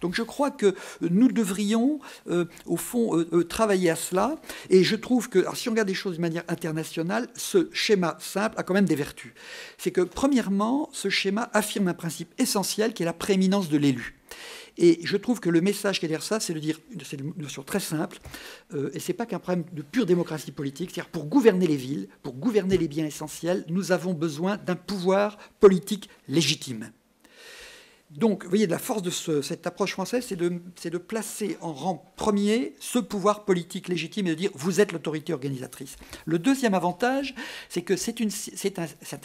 Donc je crois que nous devrions, au fond, travailler à cela. Et je trouve que, alors, si on regarde les choses de manière internationale, ce schéma simple a quand même des vertus. C'est que, premièrement, ce schéma affirme un principe essentiel qui est la prééminence de l'élu. Et je trouve que le message qui est derrière ça, c'est de dire, c'est une notion très simple, et ce n'est pas qu'un problème de pure démocratie politique, c'est-à-dire pour gouverner les villes, pour gouverner les biens essentiels, nous avons besoin d'un pouvoir politique légitime. Donc, vous voyez, la force de cette approche française, c'est de placer en rang premier ce pouvoir politique légitime et de dire « vous êtes l'autorité organisatrice ». Le deuxième avantage, c'est que c'est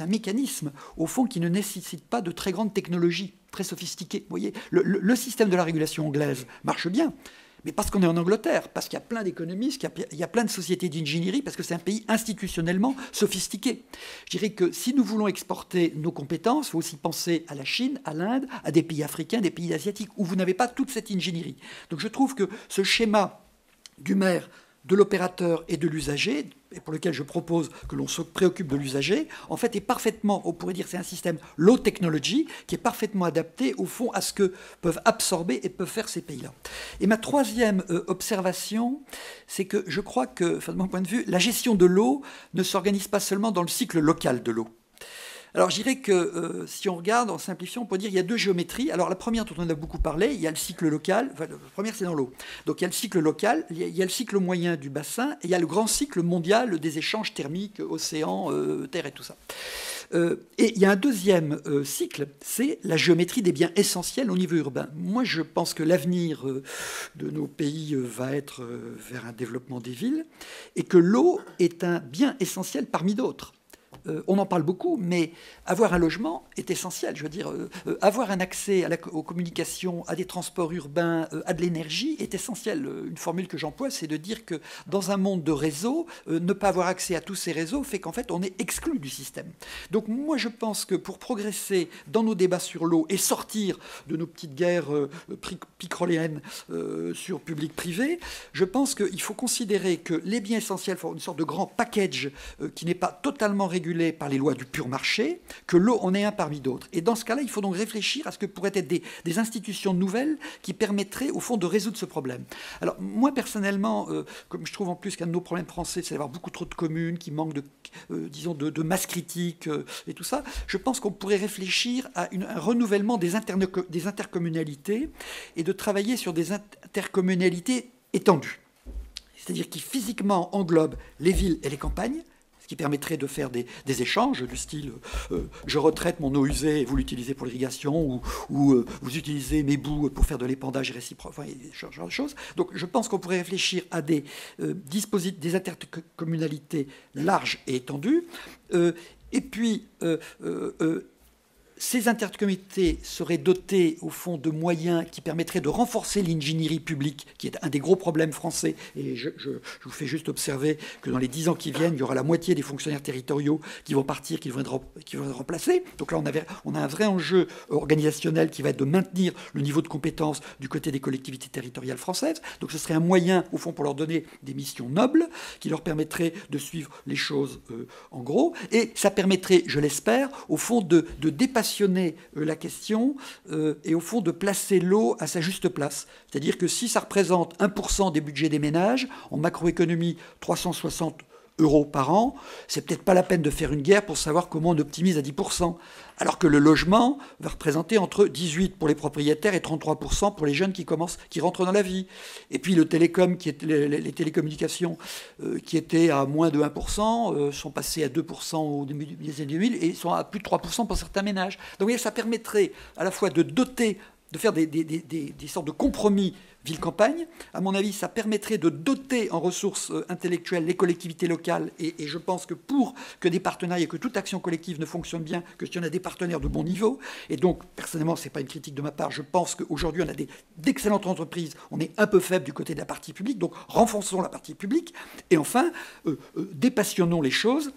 un mécanisme, au fond, qui ne nécessite pas de très grande technologie, très sophistiquée. Vous voyez, le système de la régulation anglaise marche bien, mais parce qu'on est en Angleterre, parce qu'il y a plein d'économistes, il y a plein de sociétés d'ingénierie, parce que c'est un pays institutionnellement sophistiqué. Je dirais que si nous voulons exporter nos compétences, il faut aussi penser à la Chine, à l'Inde, à des pays africains, des pays asiatiques, où vous n'avez pas toute cette ingénierie. Donc je trouve que ce schéma du maire, de l'opérateur et de l'usager, et pour lequel je propose que l'on se préoccupe de l'usager, en fait est parfaitement, on pourrait dire c'est un système low technology, qui est parfaitement adapté au fond à ce que peuvent absorber et peuvent faire ces pays-là. Et ma troisième observation, c'est que je crois que, enfin, de mon point de vue, la gestion de l'eau ne s'organise pas seulement dans le cycle local de l'eau. Alors je dirais que si on regarde en simplifiant, on peut dire qu'il y a deux géométries. Alors la première dont on a beaucoup parlé, il y a le cycle local, enfin, la première c'est dans l'eau. Donc il y a le cycle local, il y a le cycle moyen du bassin, et il y a le grand cycle mondial des échanges thermiques, océan, terre et tout ça. Et il y a un deuxième cycle, c'est la géométrie des biens essentiels au niveau urbain. Moi je pense que l'avenir de nos pays va être vers un développement des villes, et que l'eau est un bien essentiel parmi d'autres. On en parle beaucoup, mais avoir un logement est essentiel. Je veux dire, avoir un accès aux communications, à des transports urbains, à de l'énergie est essentiel. Une formule que j'emploie, c'est de dire que dans un monde de réseaux, ne pas avoir accès à tous ces réseaux fait qu'en fait, on est exclu du système. Donc moi, je pense que pour progresser dans nos débats sur l'eau et sortir de nos petites guerres picroléennes sur public-privé, je pense qu'il faut considérer que les biens essentiels font une sorte de grand package qui n'est pas totalement régulé par les lois du pur marché, que l'eau en est un parmi d'autres. Et dans ce cas-là, il faut donc réfléchir à ce que pourraient être des institutions nouvelles qui permettraient, au fond, de résoudre ce problème. Alors, moi, personnellement, comme je trouve en plus qu'un de nos problèmes français, c'est d'avoir beaucoup trop de communes qui manquent disons, de masse critique et tout ça, je pense qu'on pourrait réfléchir à un renouvellement des intercommunalités et de travailler sur des intercommunalités étendues. C'est-à-dire qui physiquement englobent les villes et les campagnes, qui permettrait de faire des échanges du style je retraite mon eau usée et vous l'utilisez pour l'irrigation, ou vous utilisez mes boues pour faire de l'épandage réciproque, enfin, ce genre de choses. Donc je pense qu'on pourrait réfléchir à des intercommunalités larges et étendues, et puis ces intercommunalités seraient dotées, au fond, de moyens qui permettraient de renforcer l'ingénierie publique, qui est un des gros problèmes français. Et je vous fais juste observer que dans les 10 ans qui viennent, il y aura la moitié des fonctionnaires territoriaux qui vont partir, qui vont être remplacés. Donc là, on a un vrai enjeu organisationnel qui va être de maintenir le niveau de compétence du côté des collectivités territoriales françaises. Donc ce serait un moyen, au fond, pour leur donner des missions nobles, qui leur permettraient de suivre les choses en gros. Et ça permettrait, je l'espère, au fond, de dépasser la question et au fond de placer l'eau à sa juste place. C'est-à-dire que si ça représente 1% des budgets des ménages, en macroéconomie 360 € par an, c'est peut-être pas la peine de faire une guerre pour savoir comment on optimise à 10%. Alors que le logement va représenter entre 18% pour les propriétaires et 33% pour les jeunes qui rentrent dans la vie. Et puis le télécom, les télécommunications qui étaient à moins de 1%, sont passées à 2% au début des années 2000 et sont à plus de 3% pour certains ménages. Donc vous voyez, ça permettrait à la fois de faire des sortes de compromis ville-campagne. À mon avis, ça permettrait de doter en ressources intellectuelles les collectivités locales. Et je pense que pour que des partenariats et que toute action collective ne fonctionne bien, que si on a des partenaires de bon niveau, et donc, personnellement, ce n'est pas une critique de ma part, je pense qu'aujourd'hui, on a d'excellentes entreprises, on est un peu faible du côté de la partie publique, donc renforçons la partie publique. Et enfin, dépassionnons les choses.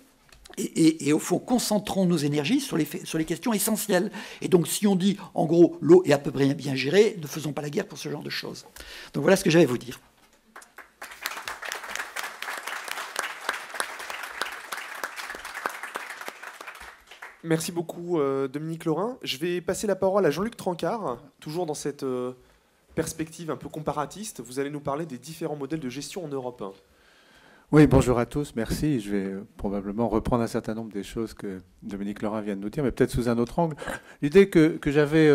Et au fond, concentrons nos énergies sur les questions essentielles. Et donc, si on dit, en gros, l'eau est à peu près bien gérée, ne faisons pas la guerre pour ce genre de choses. Donc voilà ce que j'avais à vous dire. Merci beaucoup, Dominique Lorin. Je vais passer la parole à Jean-Luc Trancard, toujours dans cette perspective un peu comparatiste, vous allez nous parler des différents modèles de gestion en Europe. Oui, bonjour à tous, merci. Je vais probablement reprendre un certain nombre des choses que Dominique Lerin vient de nous dire, mais peut-être sous un autre angle. L'idée que j'avais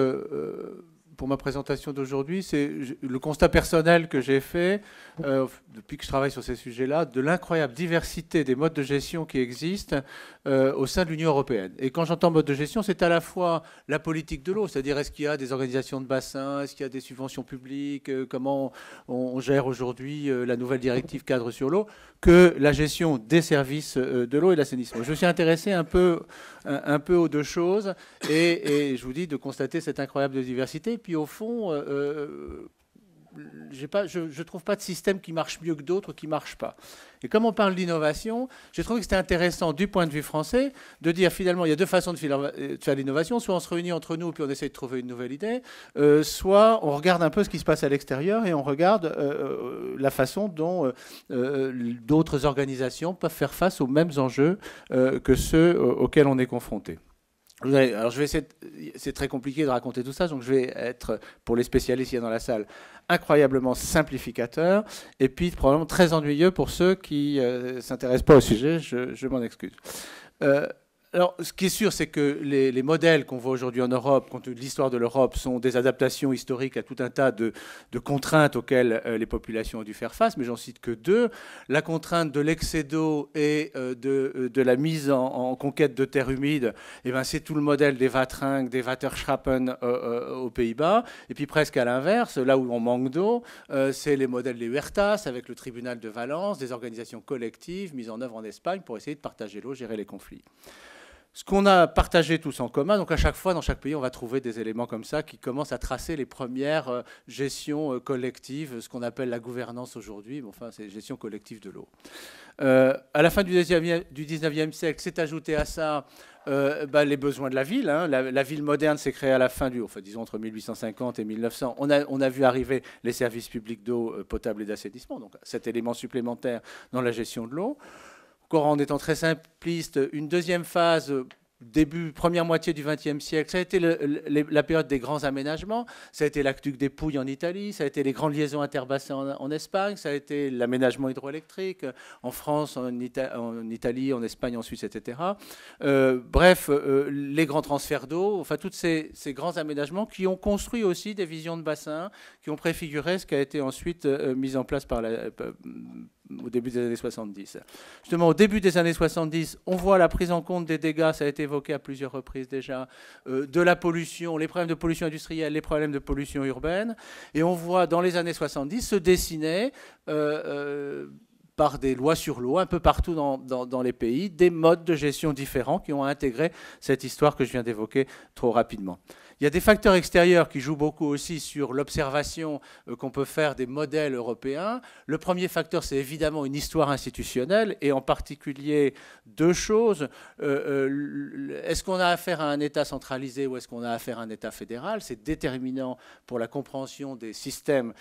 pour ma présentation d'aujourd'hui, c'est le constat personnel que j'ai fait depuis que je travaille sur ces sujets-là, de l'incroyable diversité des modes de gestion qui existent au sein de l'Union européenne. Et quand j'entends mode de gestion, c'est à la fois la politique de l'eau, c'est-à-dire est-ce qu'il y a des organisations de bassin, est-ce qu'il y a des subventions publiques, comment on gère aujourd'hui la nouvelle directive cadre sur l'eau, que la gestion des services de l'eau et de l'assainissement. Je me suis intéressé un peu aux deux choses et je vous dis de constater cette incroyable diversité. Puis au fond, je ne trouve pas de système qui marche mieux que d'autres qui ne marche pas. Et comme on parle d'innovation, j'ai trouvé que c'était intéressant du point de vue français de dire finalement il y a deux façons de faire l'innovation. Soit on se réunit entre nous puis on essaie de trouver une nouvelle idée, soit on regarde un peu ce qui se passe à l'extérieur et on regarde la façon dont d'autres organisations peuvent faire face aux mêmes enjeux que ceux auxquels on est confronté. Alors je vais essayer, c'est très compliqué de raconter tout ça, donc je vais être, pour les spécialistes il y a dans la salle, incroyablement simplificateur, et puis probablement très ennuyeux pour ceux qui ne s'intéressent pas au sujet, je m'en excuse. Alors, ce qui est sûr, c'est que les modèles qu'on voit aujourd'hui en Europe, compte tenu de l'histoire de l'Europe, sont des adaptations historiques à tout un tas de contraintes auxquelles les populations ont dû faire face, mais j'en cite que deux. La contrainte de l'excès d'eau et de la mise en conquête de terres humides, eh ben, c'est tout le modèle des Wateringue, des Waterschrappen aux Pays-Bas. Et puis presque à l'inverse, là où on manque d'eau, c'est les modèles des Huertas, avec le tribunal de Valence, des organisations collectives mises en œuvre en Espagne pour essayer de partager l'eau, gérer les conflits. Ce qu'on a partagé tous en commun, donc à chaque fois, dans chaque pays, on va trouver des éléments comme ça qui commencent à tracer les premières gestions collectives, ce qu'on appelle la gouvernance aujourd'hui, mais enfin, c'est la gestion collective de l'eau. À la fin du 19e siècle, s'est ajouté à ça les besoins de la ville. Hein. La ville moderne s'est créée à la fin disons entre 1850 et 1900. On a vu arriver les services publics d'eau potable et d'assainissement, donc cet élément supplémentaire dans la gestion de l'eau. Encore en étant très simpliste, une deuxième phase, première moitié du XXe siècle, ça a été la période des grands aménagements, ça a été l'aqueduc des Pouilles en Italie, ça a été les grandes liaisons interbassins en Espagne, ça a été l'aménagement hydroélectrique en France, en Italie, en Espagne, en Suisse, etc. Bref, les grands transferts d'eau, enfin tous ces grands aménagements qui ont construit aussi des visions de bassins, qui ont préfiguré ce qui a été ensuite mis en place au début des années 70. Justement, au début des années 70, on voit la prise en compte des dégâts, ça a été évoqué à plusieurs reprises déjà, de la pollution, les problèmes de pollution industrielle, les problèmes de pollution urbaine, et on voit dans les années 70 se dessiner par des lois sur l'eau, un peu partout dans les pays, des modes de gestion différents qui ont intégré cette histoire que je viens d'évoquer trop rapidement. Il y a des facteurs extérieurs qui jouent beaucoup aussi sur l'observation qu'on peut faire des modèles européens. Le premier facteur, c'est évidemment une histoire institutionnelle, et en particulier deux choses. Est-ce qu'on a affaire à un État centralisé ou est-ce qu'on a affaire à un État fédéral? C'est déterminant pour la compréhension des systèmes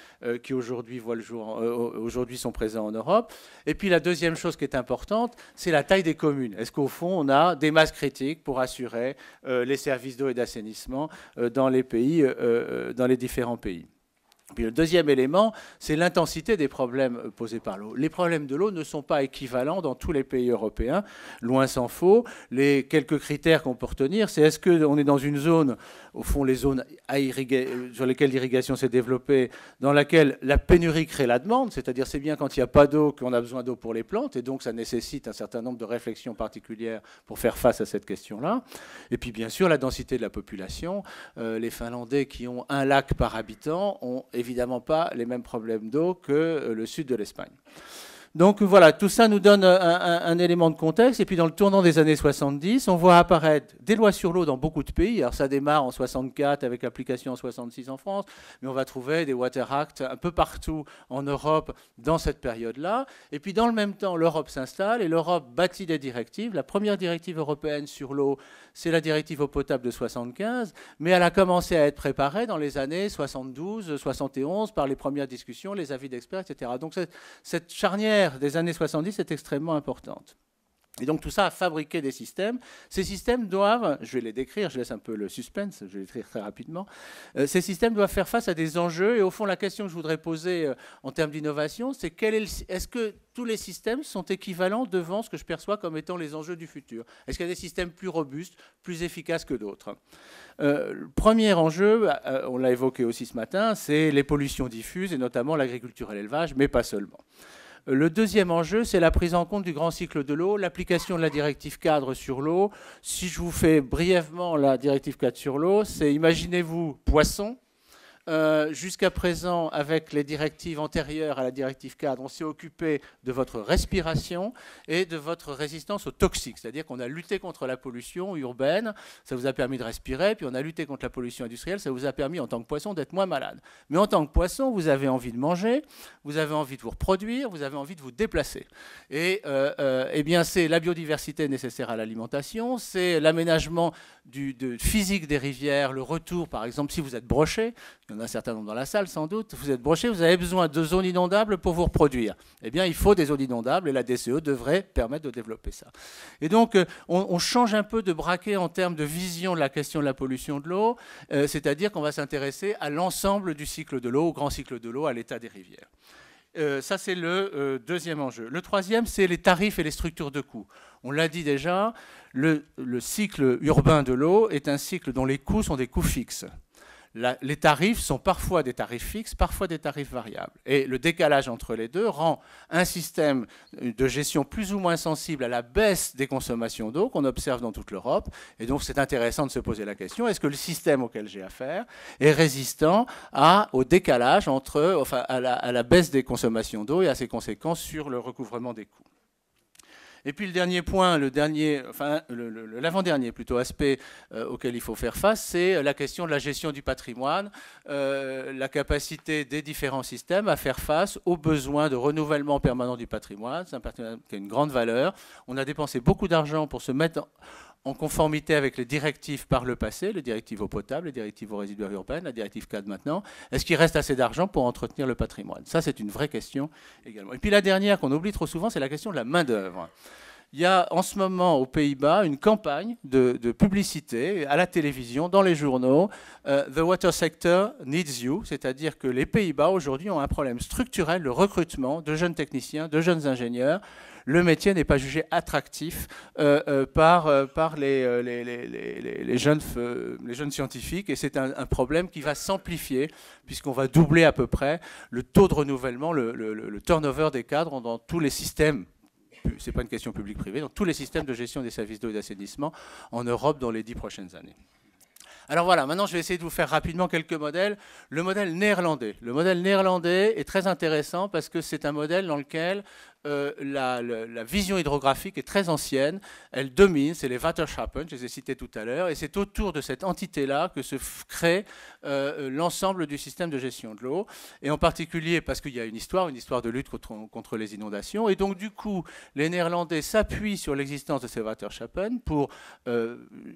qui aujourd'hui voient le jour, aujourd'hui sont présents en Europe. Et puis la deuxième chose qui est importante, c'est la taille des communes. Est-ce qu'au fond, on a des masses critiques pour assurer les services d'eau et d'assainissement dans les pays, dans les différents pays? Puis le deuxième élément, c'est l'intensité des problèmes posés par l'eau. Les problèmes de l'eau ne sont pas équivalents dans tous les pays européens, loin s'en faut. Les quelques critères qu'on peut retenir, c'est est-ce qu'on est dans une zone, au fond les zones sur lesquelles l'irrigation s'est développée, dans laquelle la pénurie crée la demande, c'est-à-dire c'est bien quand il n'y a pas d'eau qu'on a besoin d'eau pour les plantes, et donc ça nécessite un certain nombre de réflexions particulières pour faire face à cette question-là. Et puis bien sûr la densité de la population. Les Finlandais qui ont un lac par habitant ont évidemment pas les mêmes problèmes d'eau que le sud de l'Espagne. Donc voilà, tout ça nous donne un élément de contexte. Et puis dans le tournant des années 70, on voit apparaître des lois sur l'eau dans beaucoup de pays. Alors ça démarre en 64 avec l'application en 66 en France, mais on va trouver des Water Act un peu partout en Europe dans cette période-là. Et puis dans le même temps, l'Europe s'installe et l'Europe bâtit des directives. La première directive européenne sur l'eau, c'est la directive eau potable de 75, mais elle a commencé à être préparée dans les années 72, 71 par les premières discussions, les avis d'experts, etc. Donc cette charnière des années 70 est extrêmement importante. Et donc tout ça a fabriqué des systèmes. Ces systèmes doivent, je vais les décrire, je laisse un peu le suspense, je vais les décrire très rapidement. Ces systèmes doivent faire face à des enjeux. Et au fond, la question que je voudrais poser en termes d'innovation, c'est est-ce que tous les systèmes sont équivalents devant ce que je perçois comme étant les enjeux du futur? Est-ce qu'il y a des systèmes plus robustes, plus efficaces que d'autres? Le premier enjeu, on l'a évoqué aussi ce matin, c'est les pollutions diffuses, et notamment l'agriculture et l'élevage, mais pas seulement. Le deuxième enjeu, c'est la prise en compte du grand cycle de l'eau, l'application de la directive cadre sur l'eau. Si je vous fais brièvement la directive cadre sur l'eau, c'est, imaginez-vous, poisson. Jusqu'à présent, avec les directives antérieures à la directive cadre, on s'est occupé de votre respiration et de votre résistance aux toxiques. C'est-à-dire qu'on a lutté contre la pollution urbaine, ça vous a permis de respirer, puis on a lutté contre la pollution industrielle, ça vous a permis en tant que poisson d'être moins malade. Mais en tant que poisson, vous avez envie de manger, vous avez envie de vous reproduire, vous avez envie de vous déplacer. Et eh bien, c'est la biodiversité nécessaire à l'alimentation, c'est l'aménagement physique des rivières, le retour, par exemple, si vous êtes broché, il y en a un certain nombre dans la salle sans doute, vous êtes broché, vous avez besoin de zones inondables pour vous reproduire. Eh bien, il faut des zones inondables et la DCE devrait permettre de développer ça. Et donc, on change un peu de braquet en termes de vision de la question de la pollution de l'eau, c'est-à-dire qu'on va s'intéresser à l'ensemble du cycle de l'eau, au grand cycle de l'eau, à l'état des rivières. Ça, c'est le deuxième enjeu. Le troisième, c'est les tarifs et les structures de coûts. On l'a dit déjà, le cycle urbain de l'eau est un cycle dont les coûts sont des coûts fixes. Les tarifs sont parfois des tarifs fixes, parfois des tarifs variables. Et le décalage entre les deux rend un système de gestion plus ou moins sensible à la baisse des consommations d'eau qu'on observe dans toute l'Europe. Et donc, c'est intéressant de se poser la question, est-ce que le système auquel j'ai affaire est résistant au décalage à la baisse des consommations d'eau et à ses conséquences sur le recouvrement des coûts? Et puis le dernier point, l'avant-dernier plutôt aspect auquel il faut faire face, c'est la question de la gestion du patrimoine, la capacité des différents systèmes à faire face aux besoins de renouvellement permanent du patrimoine. C'est un patrimoine qui a une grande valeur. On a dépensé beaucoup d'argent pour se mettre en conformité avec les directives par le passé, les directives eau potable, les directives eaux résiduaires urbaines, la directive cadre maintenant. Est-ce qu'il reste assez d'argent pour entretenir le patrimoine? Ça, c'est une vraie question également. Et puis la dernière qu'on oublie trop souvent, c'est la question de la main-d'œuvre. Il y a en ce moment aux Pays-Bas une campagne de publicité à la télévision, dans les journaux. The water sector needs you, c'est-à-dire que les Pays-Bas aujourd'hui ont un problème structurel de recrutement de jeunes techniciens, de jeunes ingénieurs. Le métier n'est pas jugé attractif par les jeunes scientifiques et c'est un problème qui va s'amplifier puisqu'on va doubler à peu près le taux de renouvellement, le turnover des cadres dans tous les systèmes. Ce n'est pas une question publique-privée, dans tous les systèmes de gestion des services d'eau et d'assainissement en Europe dans les 10 prochaines années. Alors voilà, maintenant je vais essayer de vous faire rapidement quelques modèles. Le modèle néerlandais. Le modèle néerlandais est très intéressant parce que c'est un modèle dans lequel la vision hydrographique est très ancienne, elle domine, c'est les Waterschappen, je les ai cités tout à l'heure, et c'est autour de cette entité-là que se crée l'ensemble du système de gestion de l'eau, et en particulier parce qu'il y a une histoire de lutte contre les inondations, et donc du coup, les Néerlandais s'appuient sur l'existence de ces Waterschappen pour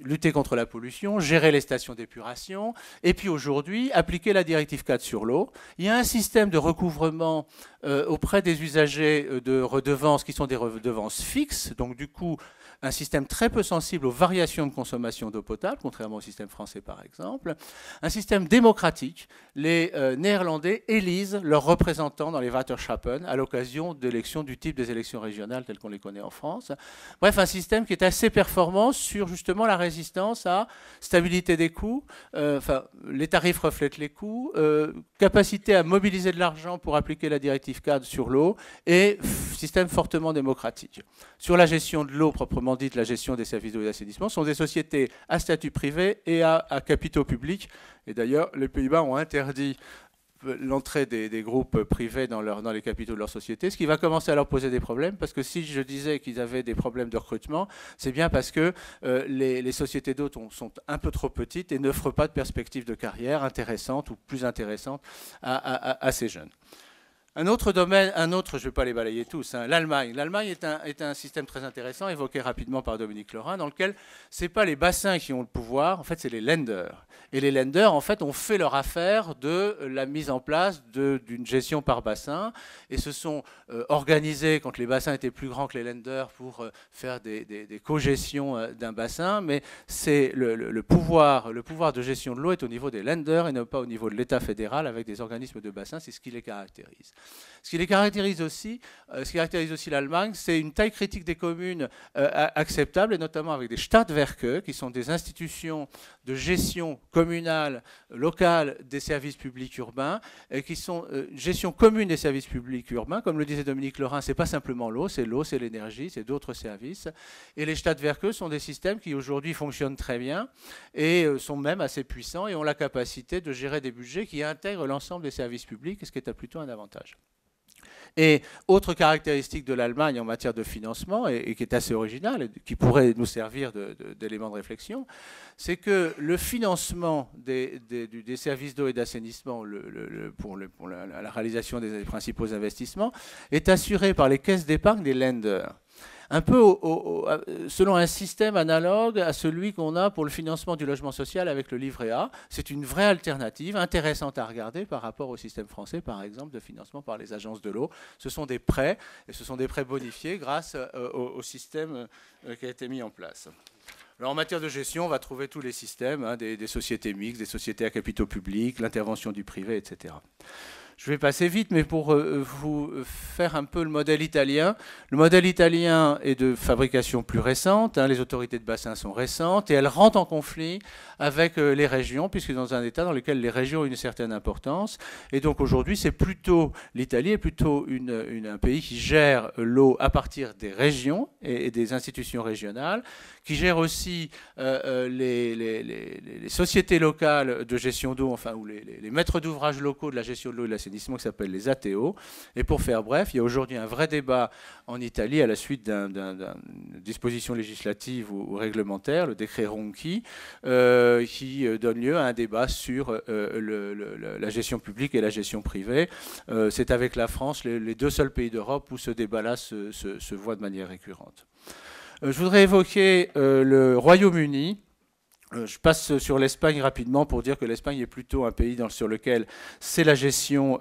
lutter contre la pollution, gérer les stations d'épuration, et puis aujourd'hui, appliquer la directive cadre sur l'eau. Il y a un système de recouvrement auprès des usagers de redevances qui sont des redevances fixes, donc du coup un système très peu sensible aux variations de consommation d'eau potable, contrairement au système français par exemple. Un système démocratique, les Néerlandais élisent leurs représentants dans les Waterschappen à l'occasion d'élections du type des élections régionales telles qu'on les connaît en France. Bref, un système qui est assez performant sur justement la résistance à stabilité des coûts, les tarifs reflètent les coûts, capacité à mobiliser de l'argent pour appliquer la directive cadre sur l'eau et système fortement démocratique. Sur la gestion de l'eau proprement dite, la gestion des services d'eau et d'assainissement sont des sociétés à statut privé et à capitaux publics. Et d'ailleurs, les Pays-Bas ont interdit l'entrée des groupes privés dans les capitaux de leur société, ce qui va commencer à leur poser des problèmes, parce que si je disais qu'ils avaient des problèmes de recrutement, c'est bien parce que les sociétés d'eau sont un peu trop petites et n'offrent pas de perspectives de carrière intéressantes ou plus intéressantes à ces jeunes. Un autre domaine, je ne vais pas les balayer tous, hein, l'Allemagne. L'Allemagne est un système très intéressant, évoqué rapidement par Dominique Lerin, dans lequel ce n'est pas les bassins qui ont le pouvoir, en fait, c'est les lenders. Et les lenders, en fait, ont fait leur affaire de la mise en place d'une gestion par bassin, et se sont organisés, quand les bassins étaient plus grands que les lenders, pour faire des co-gestions d'un bassin, mais c'est le pouvoir de gestion de l'eau est au niveau des lenders et non pas au niveau de l'État fédéral avec des organismes de bassin, c'est ce qui les caractérise. Ce qui caractérise aussi l'Allemagne, c'est une taille critique des communes acceptable, et notamment avec des Stadtwerke, qui sont des institutions de gestion communale, locale des services publics urbains, et qui sont gestion commune des services publics urbains. Comme le disait Dominique Lerin, c'est pas simplement l'eau, c'est l'énergie, c'est d'autres services. Et les Stadtwerke sont des systèmes qui aujourd'hui fonctionnent très bien et sont même assez puissants et ont la capacité de gérer des budgets qui intègrent l'ensemble des services publics, ce qui est plutôt un avantage. Et autre caractéristique de l'Allemagne en matière de financement, et qui est assez originale, et qui pourrait nous servir d'élément de réflexion, c'est que le financement des services d'eau et d'assainissement pour la réalisation des principaux investissements est assuré par les caisses d'épargne des lenders. Un peu selon un système analogue à celui qu'on a pour le financement du logement social avec le livret A. C'est une vraie alternative intéressante à regarder par rapport au système français, par exemple, de financement par les agences de l'eau. Ce sont des prêts, et ce sont des prêts bonifiés grâce au système qui a été mis en place. Alors, en matière de gestion, on va trouver tous les systèmes, hein, des sociétés mixtes, des sociétés à capitaux publics, l'intervention du privé, etc. Je vais passer vite, mais pour vous faire un peu le modèle italien. Le modèle italien est de fabrication plus récente, hein, les autorités de bassin sont récentes, et elles rentrent en conflit avec les régions, puisque dans un état dans lequel les régions ont une certaine importance. Et donc aujourd'hui, c'est plutôt, l'Italie est plutôt un pays qui gère l'eau à partir des régions et des institutions régionales, qui gère aussi les sociétés locales de gestion d'eau, enfin, ou les maîtres d'ouvrage locaux de la gestion de l'eau et de l'assainissement, qui s'appellent les ATO. Et pour faire bref, il y a aujourd'hui un vrai débat en Italie à la suite d'une disposition législative ou réglementaire, le décret Ronchi, qui donne lieu à un débat sur la gestion publique et la gestion privée. C'est avec la France les deux seuls pays d'Europe où ce débat-là se voit de manière récurrente. Je voudrais évoquer le Royaume-Uni. Je passe sur l'Espagne rapidement pour dire que l'Espagne est plutôt un pays sur lequel c'est la gestion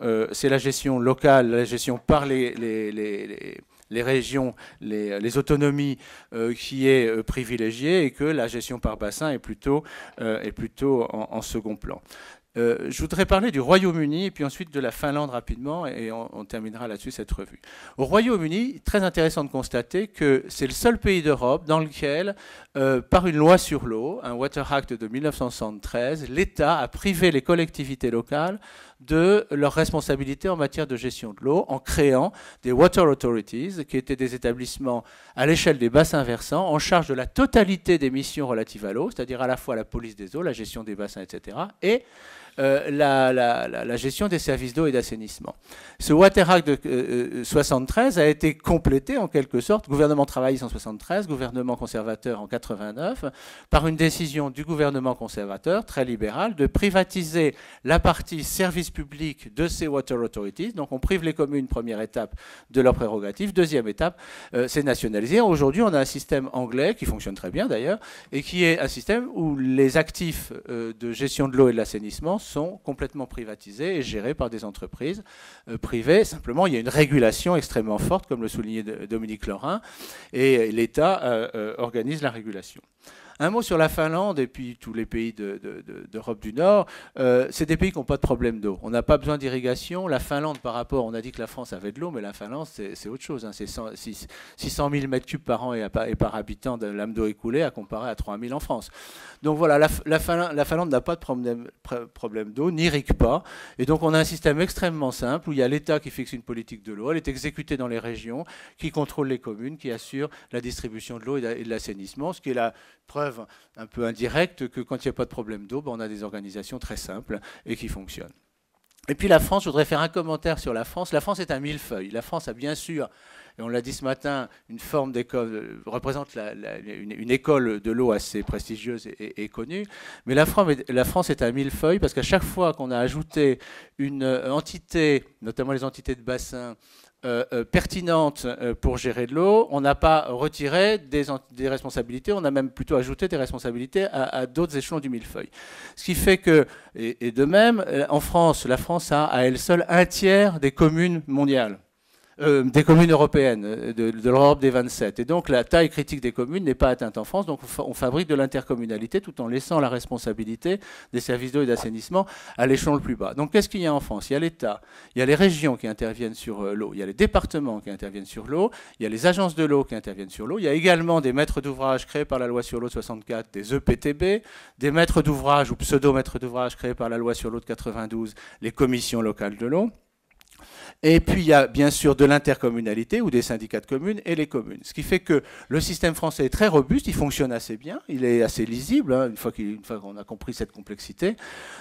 locale, la gestion par les régions, les autonomies qui est privilégiée, et que la gestion par bassin est plutôt en second plan. Je voudrais parler du Royaume-Uni et puis ensuite de la Finlande rapidement, et on terminera là-dessus cette revue. Au Royaume-Uni, très intéressant de constater que c'est le seul pays d'Europe dans lequel, par une loi sur l'eau, un Water Act de 1973, l'État a privé les collectivités locales de leurs responsabilités en matière de gestion de l'eau en créant des Water Authorities, qui étaient des établissements à l'échelle des bassins versants en charge de la totalité des missions relatives à l'eau, c'est-à-dire à la fois la police des eaux, la gestion des bassins, etc., et la gestion des services d'eau et d'assainissement. Ce Water Act de 73 a été complété en quelque sorte, gouvernement travailliste en 73, gouvernement conservateur en 89, par une décision du gouvernement conservateur, très libéral, de privatiser la partie service public de ces Water Authorities. Donc on prive les communes, première étape, de leurs prérogatives. Deuxième étape, c'est nationalisé. Aujourd'hui, on a un système anglais qui fonctionne très bien d'ailleurs, et qui est un système où les actifs de gestion de l'eau et de l'assainissement sont complètement privatisés et gérés par des entreprises privées. Simplement, il y a une régulation extrêmement forte, comme le soulignait Dominique Lerin, et l'État organise la régulation. Un mot sur la Finlande et puis tous les pays d'Europe du Nord. C'est des pays qui n'ont pas de problème d'eau. On n'a pas besoin d'irrigation. La Finlande, par rapport, on a dit que la France avait de l'eau, mais la Finlande, c'est autre chose, hein. C'est 600 000 m3 par an et par habitant de lame d'eau écoulée, à comparer à 3 000 en France. Donc voilà, la Finlande n'a pas de problème d'eau, n'irrigue pas. Et donc on a un système extrêmement simple où il y a l'État qui fixe une politique de l'eau. Elle est exécutée dans les régions, qui contrôle les communes, qui assure la distribution de l'eau et de l'assainissement, ce qui est la preuve un peu indirecte que quand il n'y a pas de problème d'eau, on a des organisations très simples et qui fonctionnent. Et puis la France, je voudrais faire un commentaire sur la France. La France est un millefeuille. La France a bien sûr et on l'a dit ce matin, une forme d'école, représente une école de l'eau assez prestigieuse et connue. Mais la France est un millefeuille parce qu'à chaque fois qu'on a ajouté une entité, notamment les entités de bassin, pertinente pour gérer de l'eau, on n'a pas retiré des responsabilités, on a même plutôt ajouté des responsabilités à d'autres échelons du millefeuille. Ce qui fait que, et de même, en France, la France a à elle seule un tiers des communes mondiales. Des communes européennes, de l'Europe des 27. Et donc la taille critique des communes n'est pas atteinte en France, donc on fabrique de l'intercommunalité tout en laissant la responsabilité des services d'eau et d'assainissement à l'échelon le plus bas. Donc qu'est-ce qu'il y a en France? Il y a l'État, il y a les régions qui interviennent sur l'eau, il y a les départements qui interviennent sur l'eau, il y a les agences de l'eau qui interviennent sur l'eau, il y a également des maîtres d'ouvrage créés par la loi sur l'eau de 64, des EPTB, des maîtres d'ouvrage ou pseudo-maîtres d'ouvrage créés par la loi sur l'eau de 92, les commissions locales de l'eau. Et puis il y a bien sûr de l'intercommunalité ou des syndicats de communes et les communes. Ce qui fait que le système français est très robuste, il fonctionne assez bien, il est assez lisible, hein, une fois qu'on a compris cette complexité.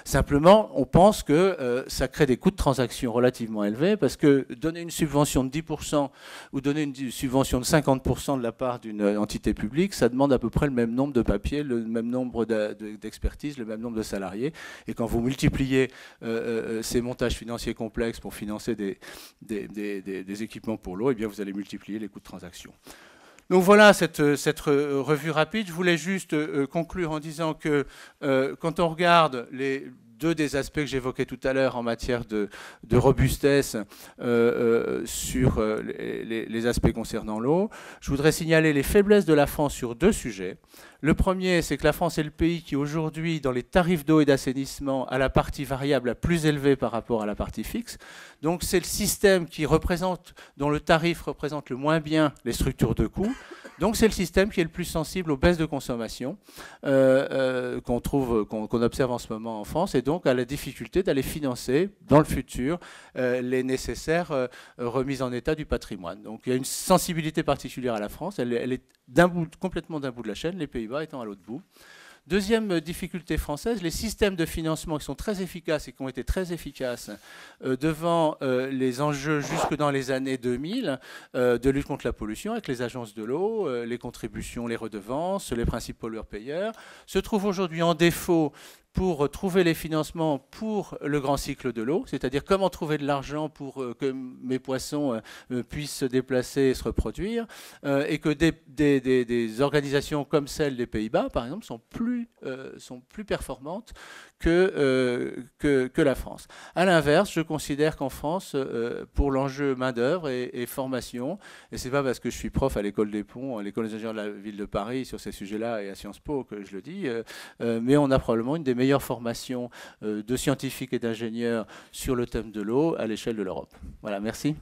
Simplement, on pense que ça crée des coûts de transaction relativement élevés parce que donner une subvention de 10% ou donner une subvention de 50% de la part d'une entité publique, ça demande à peu près le même nombre de papiers, le même nombre d'expertises, le même nombre de salariés. Et quand vous multipliez ces montages financiers complexes pour financer des équipements pour l'eau, eh bien vous allez multiplier les coûts de transaction. Donc voilà cette revue rapide. Je voulais juste conclure en disant que quand on regarde les deux des aspects que j'évoquais tout à l'heure en matière de robustesse sur les aspects concernant l'eau, je voudrais signaler les faiblesses de la France sur deux sujets. Le premier, c'est que la France est le pays qui aujourd'hui, dans les tarifs d'eau et d'assainissement, a la partie variable la plus élevée par rapport à la partie fixe. Donc c'est le système dont le tarif représente le moins bien les structures de coûts. Donc c'est le système qui est le plus sensible aux baisses de consommation qu'on observe en ce moment en France, et donc à la difficulté d'aller financer dans le futur les nécessaires remises en état du patrimoine. Donc il y a une sensibilité particulière à la France, elle est complètement d'un bout de la chaîne, les Pays-Bas étant à l'autre bout. Deuxième difficulté française, les systèmes de financement qui sont très efficaces et qui ont été très efficaces devant les enjeux jusque dans les années 2000 de lutte contre la pollution avec les agences de l'eau, les contributions, les redevances, les principes pollueurs-payeurs, se trouvent aujourd'hui en défaut pour trouver les financements pour le grand cycle de l'eau, c'est-à-dire comment trouver de l'argent pour que mes poissons puissent se déplacer et se reproduire, et que des organisations comme celle des Pays-Bas, par exemple, sont plus performantes que la France. À l'inverse, je considère qu'en France, pour l'enjeu main-d'œuvre et formation, et c'est pas parce que je suis prof à l'école des ponts, à l'école des ingénieurs de la ville de Paris sur ces sujets-là et à Sciences Po que je le dis, mais on a probablement une des meilleures formations de scientifiques et d'ingénieurs sur le thème de l'eau à l'échelle de l'Europe. Voilà, merci.